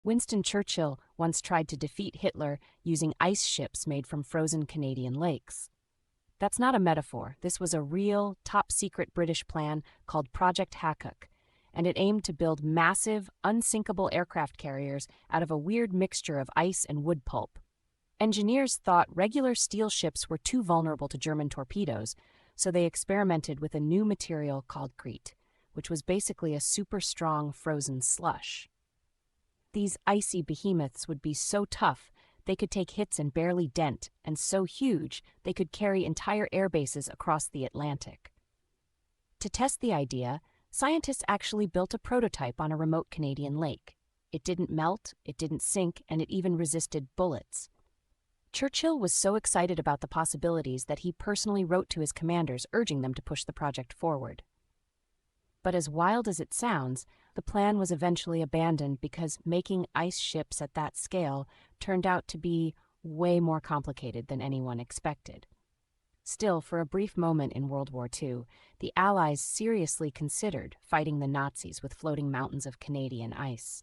Winston Churchill once tried to defeat Hitler using ice ships made from frozen Canadian lakes. That's not a metaphor. This was a real, top-secret British plan called Project Hakuk, and it aimed to build massive, unsinkable aircraft carriers out of a weird mixture of ice and wood pulp. Engineers thought regular steel ships were too vulnerable to German torpedoes, so they experimented with a new material called Crete, which was basically a super-strong frozen slush. These icy behemoths would be so tough they could take hits and barely dent, and so huge they could carry entire air bases across the Atlantic. To test the idea, scientists actually built a prototype on a remote Canadian lake. It didn't melt, it didn't sink, and it even resisted bullets. Churchill was so excited about the possibilities that he personally wrote to his commanders urging them to push the project forward. But as wild as it sounds, the plan was eventually abandoned because making ice ships at that scale turned out to be way more complicated than anyone expected. Still, for a brief moment in World War II, the Allies seriously considered fighting the Nazis with floating mountains of Canadian ice.